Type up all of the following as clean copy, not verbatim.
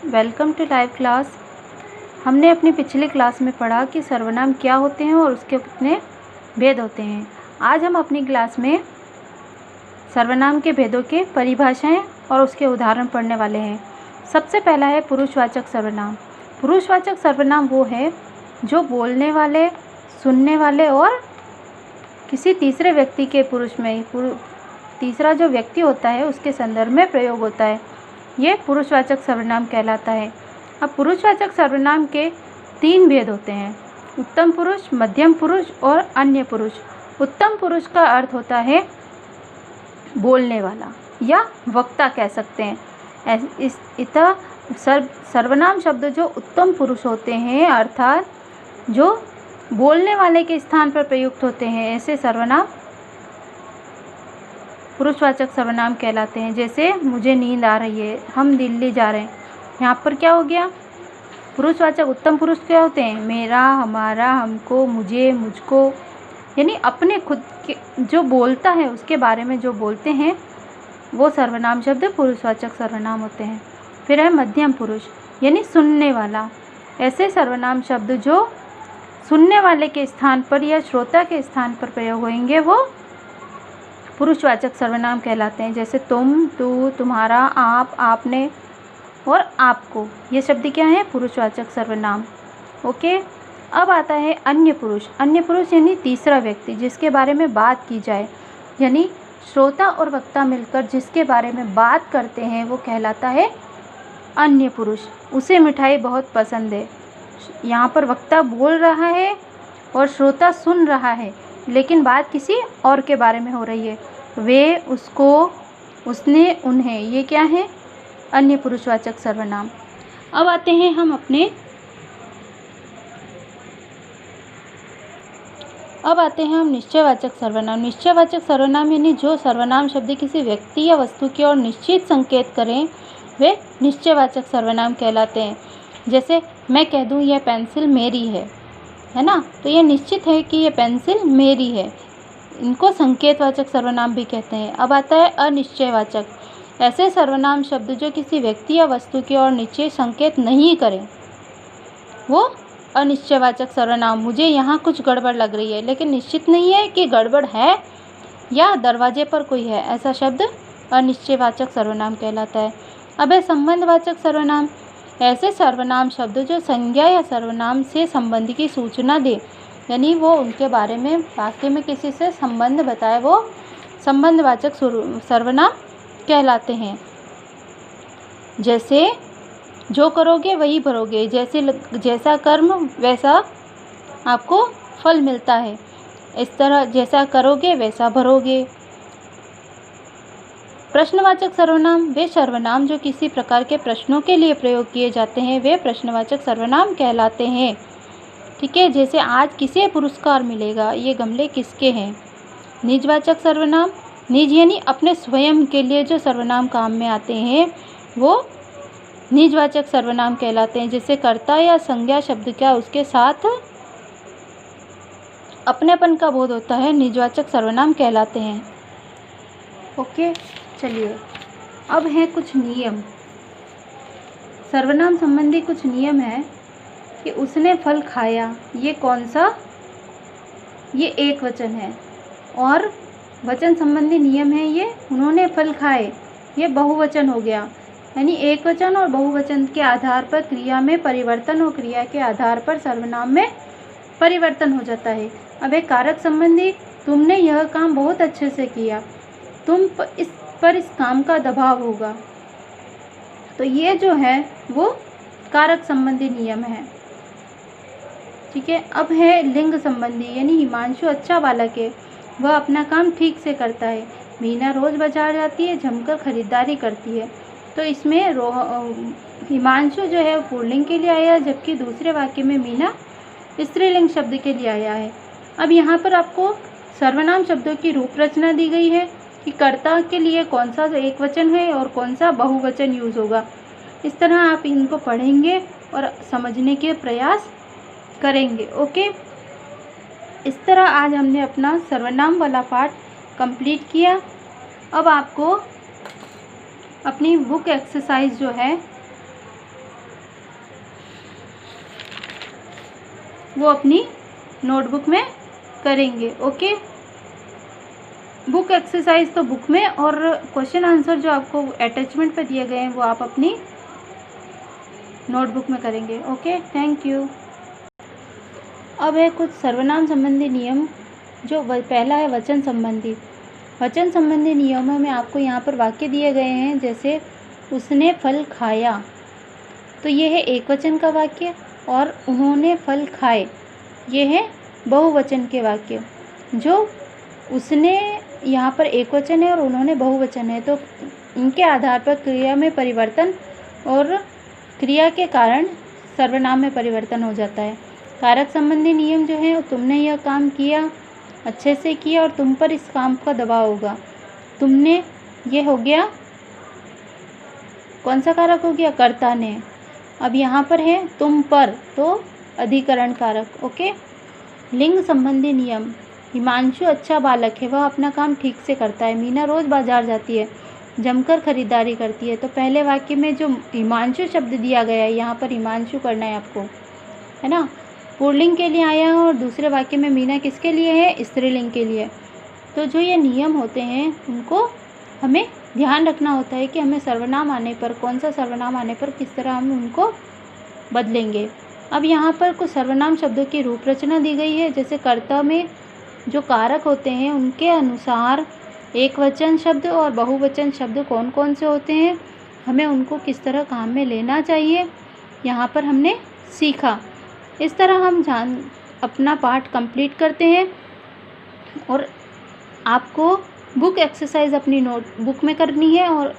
Welcome to live class. हमने अपनी पिछली क्लास में पढ़ा कि सर्वनाम क्या होते हैं और उसके कितने भेद होते हैं। आज हम अपनी क्लास में सर्वनाम के भेदों के परिभाषाएं और उसके उदाहरण पढ़ने वाले हैं। सबसे पहला है पुरुषवाचक सर्वनाम। पुरुषवाचक सर्वनाम वो है जो बोलने वाले, सुनने वाले और किसी तीसरे व्यक्ति के पुरुष में तीसरा जो व्यक्ति होता है उसके संदर्भ में प्रयोग होता है। ये पुरुषवाचक सर्वनाम कहलाता है। अब पुरुषवाचक सर्वनाम के 3 भेद होते हैं: उत्तम पुरुष, मध्यम पुरुष और अन्य पुरुष। उत्तम पुरुष का अर्थ होता है बोलने वाला या वक्ता कह सकते हैं। सर्वनाम शब्द जो उत्तम पुरुष होते हैं अर्थात जो बोलने वाले के स्थान पर प्रयुक्त होते हैं, ऐसे सर्वनाम पुरुषवाचक सर्वनाम कहलाते हैं। जैसे मुझे नींद आ रही है, हम दिल्ली जा रहे हैं, यहाँ पर क्या हो गया? पुरुषवाचक। उत्तम पुरुष क्या होते हैं? मेरा, हमारा, हमको, मुझे, मुझको, यानी अपने खुद के जो बोलता है उसके बारे में जो बोलते हैं वो सर्वनाम शब्द पुरुषवाचक सर्वनाम होते हैं। फिर है मध्यम पुरुष यानी सुनने वाला। ऐसे सर्वनाम शब्द जो सुनने वाले के स्थान पर या श्रोता के स्थान पर प्रयोग होंगे वो पुरुषवाचक सर्वनाम कहलाते हैं। जैसे तुम, तू, तुम्हारा, आप, आपने और आपको, ये शब्द क्या है? पुरुषवाचक सर्वनाम। ओके। अब आता है अन्य पुरुष। अन्य पुरुष यानी तीसरा व्यक्ति जिसके बारे में बात की जाए, यानी श्रोता और वक्ता मिलकर जिसके बारे में बात करते हैं वो कहलाता है अन्य पुरुष। उसे मिठाई बहुत पसंद है। यहाँ पर वक्ता बोल रहा है और श्रोता सुन रहा है, लेकिन बात किसी और के बारे में हो रही है। वे, उसको, उसने, उन्हें, ये क्या है? अन्य पुरुषवाचक सर्वनाम। अब आते हैं हम निश्चयवाचक सर्वनाम। निश्चयवाचक सर्वनाम यानी जो सर्वनाम शब्द किसी व्यक्ति या वस्तु की ओर निश्चित संकेत करें वे निश्चयवाचक सर्वनाम कहलाते हैं। जैसे मैं कह दूं यह पेंसिल मेरी है ना, तो ये निश्चित है कि ये पेंसिल मेरी है। इनको संकेतवाचक सर्वनाम भी कहते हैं। अब आता है अनिश्चयवाचक। ऐसे सर्वनाम शब्द जो किसी व्यक्ति या वस्तु की ओर निश्चित संकेत नहीं करें वो अनिश्चयवाचक सर्वनाम। मुझे यहाँ कुछ गड़बड़ लग रही है, लेकिन निश्चित नहीं है कि गड़बड़ है या दरवाजे पर कोई है, ऐसा शब्द अनिश्चयवाचक सर्वनाम कहलाता है। अब है संबंधवाचक सर्वनाम। ऐसे सर्वनाम शब्द जो संज्ञा या सर्वनाम से संबंध की सूचना दे, यानी वो उनके बारे में वाक्य में किसी से संबंध बताए, वो संबंधवाचक सर्वनाम कहलाते हैं। जैसे जो करोगे वही भरोगे, जैसा कर्म वैसा आपको फल मिलता है, इस तरह जैसा करोगे वैसा भरोगे। प्रश्नवाचक सर्वनाम वे सर्वनाम जो किसी प्रकार के प्रश्नों के लिए प्रयोग किए जाते हैं वे प्रश्नवाचक सर्वनाम कहलाते हैं। ठीक है। जैसे आज किसे पुरस्कार मिलेगा, ये गमले किसके हैं। निजवाचक सर्वनाम, निज यानी अपने स्वयं के लिए जो सर्वनाम काम में आते हैं वो निजवाचक सर्वनाम कहलाते हैं। जैसे कर्ता या संज्ञा शब्द क्या उसके साथ अपनेपन का बोध होता है, निजवाचक सर्वनाम कहलाते हैं। ओके, चलिए अब हैं कुछ नियम। सर्वनाम संबंधी कुछ नियम है कि उसने फल खाया, ये कौन सा? ये एक वचन है। और वचन संबंधी नियम है ये उन्होंने फल खाए, ये बहुवचन हो गया। यानी एक वचन और बहुवचन के आधार पर क्रिया में परिवर्तन और क्रिया के आधार पर सर्वनाम में परिवर्तन हो जाता है। अब एक कारक संबंधी, तुमने यह काम बहुत अच्छे से किया, तुम पर इस काम का दबाव होगा, तो ये जो है वो कारक संबंधी नियम है। ठीक है। अब है लिंग संबंधी, यानी हिमांशु अच्छा बालक है, वह अपना काम ठीक से करता है। मीना रोज़ बाजार जाती है, जमकर खरीदारी करती है। तो इसमें हिमांशु जो है पुल्लिंग के लिए आया, जबकि दूसरे वाक्य में मीना स्त्रीलिंग शब्द के लिए आया है। अब यहाँ पर आपको सर्वनाम शब्दों की रूप रचना दी गई है कि कर्ता के लिए कौन सा एक वचन है और कौन सा बहुवचन यूज़ होगा। इस तरह आप इनको पढ़ेंगे और समझने के प्रयास करेंगे। ओके, इस तरह आज हमने अपना सर्वनाम वाला पार्ट कंप्लीट किया। अब आपको अपनी बुक एक्सरसाइज जो है वो अपनी नोटबुक में करेंगे। ओके, बुक एक्सरसाइज तो बुक में, और क्वेश्चन आंसर जो आपको अटैचमेंट पे दिए गए हैं वो आप अपनी नोटबुक में करेंगे। Okay, thank you. अब है कुछ सर्वनाम संबंधी नियम। जो पहला है वचन संबंधी। वचन संबंधी नियमों में आपको यहाँ पर वाक्य दिए गए हैं, जैसे उसने फल खाया, तो ये है एक वचन का वाक्य, और उन्होंने फल खाए ये है बहुवचन के वाक्य। जो उसने यहाँ पर एक वचन है और उन्होंने बहुवचन है, तो इनके आधार पर क्रिया में परिवर्तन और क्रिया के कारण सर्वनाम में परिवर्तन हो जाता है। कारक संबंधी नियम जो है, तुमने यह काम किया, अच्छे से किया और तुम पर इस काम का दबाव होगा। तुमने, ये हो गया कौन सा कारक हो गया, कर्ता ने। अब यहाँ पर है तुम पर, तो अधिकरण कारक। ओके, लिंग संबंधी नियम। हिमांशु अच्छा बालक है, वह अपना काम ठीक से करता है। मीना रोज़ बाजार जाती है, जमकर खरीदारी करती है। तो पहले वाक्य में जो हिमांशु शब्द दिया गया है, यहाँ पर हिमांशु करना है आपको, है ना। पुल्लिंग के लिए आया है, और दूसरे वाक्य में मीना किसके लिए है, स्त्रीलिंग के लिए। तो जो ये नियम होते हैं उनको हमें ध्यान रखना होता है कि हमें सर्वनाम आने पर, कौन सा सर्वनाम आने पर किस तरह हम उनको बदलेंगे। अब यहाँ पर कुछ सर्वनाम शब्दों की रूप रचना दी गई है। जैसे कर्ता में जो कारक होते हैं उनके अनुसार एक वचन शब्द और बहुवचन शब्द कौन कौन से होते हैं, हमें उनको किस तरह काम में लेना चाहिए, यहाँ पर हमने सीखा। इस तरह हम अपना पाठ कंप्लीट करते हैं, और आपको बुक एक्सरसाइज अपनी नोटबुक में करनी है, और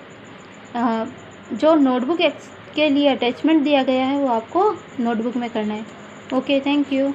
जो नोटबुक के लिए अटैचमेंट दिया गया है वो आपको नोटबुक में करना है। Okay, thank you.